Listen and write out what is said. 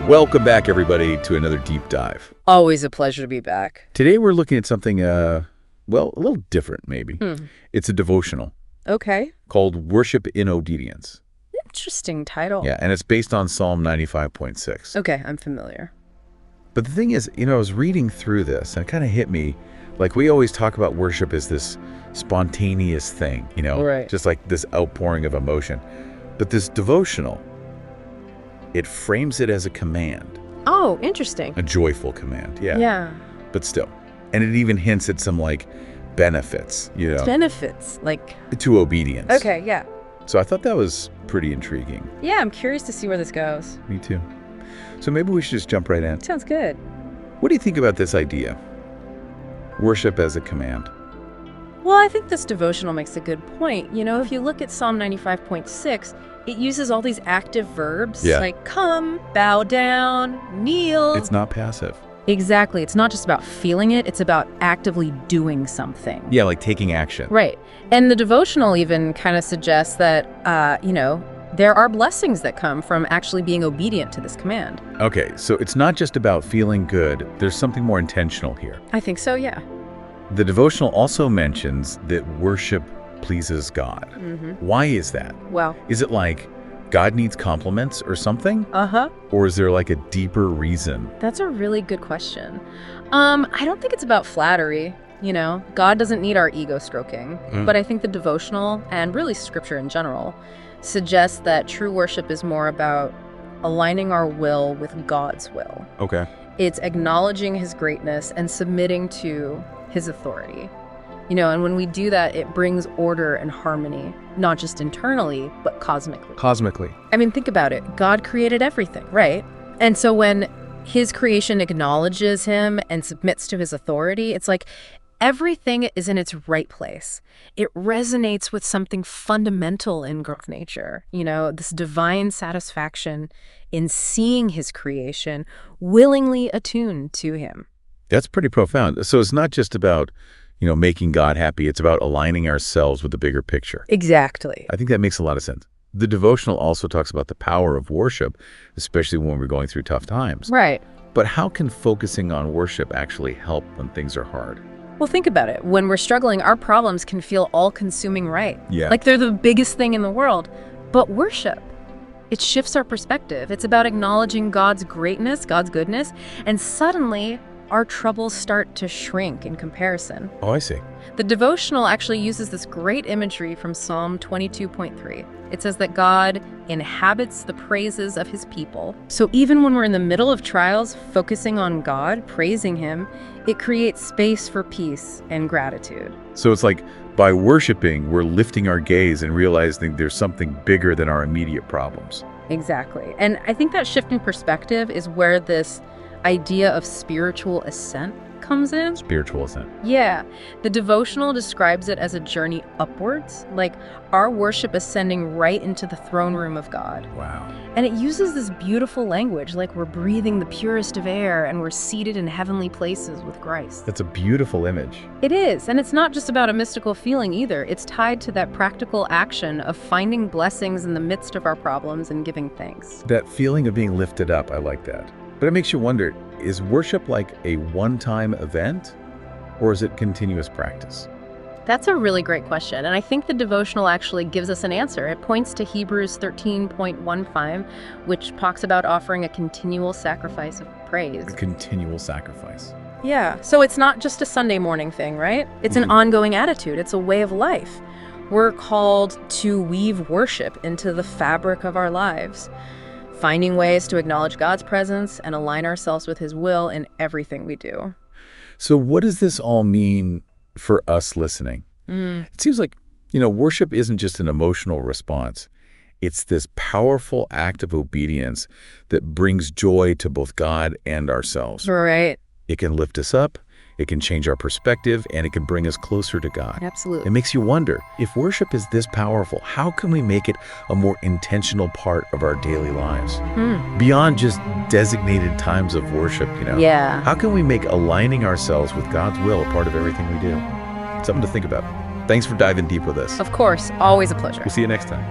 Welcome back, everybody, to another deep dive. Always a pleasure to be back. Today we're looking at something, a little different, maybe. It's a devotional Okay. called Worship in Obedience. Interesting title. Yeah, and it's based on Psalm 95.6. Okay, I'm familiar. But the thing is, I was reading through this, and it kind of hit me, like we always talk about worship as this spontaneous thing, Right. just like this outpouring of emotion. But this devotional, it frames it as a command, Oh, interesting. a joyful command, Yeah. but still. And it even hints at some, benefits, Benefits, like... to obedience. Okay, yeah. So I thought that was pretty intriguing. Yeah, I'm curious to see where this goes. Me too. So maybe we should just jump right in. Sounds good. What do you think about this idea? Worship as a command. Well, I think this devotional makes a good point. If you look at Psalm 95.6, it uses all these active verbs like come, bow down, kneel. It's not passive. Exactly. It's not just about feeling it. It's about actively doing something. Yeah, like taking action. Right. And the devotional even kind of suggests that, there are blessings that come from actually being obedient to this command. Okay, so it's not just about feeling good. There's something more intentional here. I think so, yeah. The devotional also mentions that worship pleases God. Why is that? Well, Is it like God needs compliments or something? Or is there like a deeper reason? that's a really good question. I don't think it's about flattery. God doesn't need our ego stroking. But I think the devotional, and really scripture in general, suggests that true worship is more about aligning our will with God's will. Okay. It's acknowledging his greatness and submitting to his authority. And when we do that, it brings order and harmony, not just internally, but cosmically. Cosmically. I mean, think about it. God created everything, right? And so when his creation acknowledges him and submits to his authority, it's like everything is in its right place. It resonates with something fundamental in growth nature, this divine satisfaction in seeing his creation willingly attuned to him. That's pretty profound. So it's not just about, making God happy. It's about aligning ourselves with the bigger picture. Exactly. I think that makes a lot of sense. The devotional also talks about the power of worship, especially when we're going through tough times. Right. But how can focusing on worship actually help when things are hard? Well, think about it. When we're struggling, our problems can feel all-consuming, right? Yeah. Like they're the biggest thing in the world. But worship, it shifts our perspective. It's about acknowledging God's greatness, God's goodness, and suddenly our troubles start to shrink in comparison. Oh, I see. The devotional actually uses this great imagery from Psalm 22.3. It says that God inhabits the praises of his people. So even when we're in the middle of trials, focusing on God, praising him, it creates space for peace and gratitude. So it's like by worshiping, we're lifting our gaze and realizing there's something bigger than our immediate problems. Exactly. And I think that shift in perspective is where this idea of spiritual ascent comes in. Spiritual ascent. Yeah. The devotional describes it as a journey upwards, like our worship ascending right into the throne room of God. Wow. And it uses this beautiful language, like we're breathing the purest of air and we're seated in heavenly places with Christ. That's a beautiful image. It is. And it's not just about a mystical feeling either. It's tied to that practical action of finding blessings in the midst of our problems and giving thanks. That feeling of being lifted up, I like that. But it makes you wonder, is worship like a one-time event, or is it continuous practice? That's a really great question, and I think the devotional actually gives us an answer. It points to Hebrews 13.15, which talks about offering a continual sacrifice of praise. A continual sacrifice. Yeah, so it's not just a Sunday morning thing, right? It's an ongoing attitude. It's a way of life. We're called to weave worship into the fabric of our lives, finding ways to acknowledge God's presence and align ourselves with his will in everything we do. So what does this all mean for us listening? It seems like, worship isn't just an emotional response. It's this powerful act of obedience that brings joy to both God and ourselves. Right. It can lift us up, it can change our perspective, and it can bring us closer to God. Absolutely. It makes you wonder, if worship is this powerful, how can we make it a more intentional part of our daily lives? Beyond just designated times of worship, Yeah. How can we make aligning ourselves with God's will a part of everything we do? Something to think about. Thanks for diving deep with us. Of course, always a pleasure. We'll see you next time.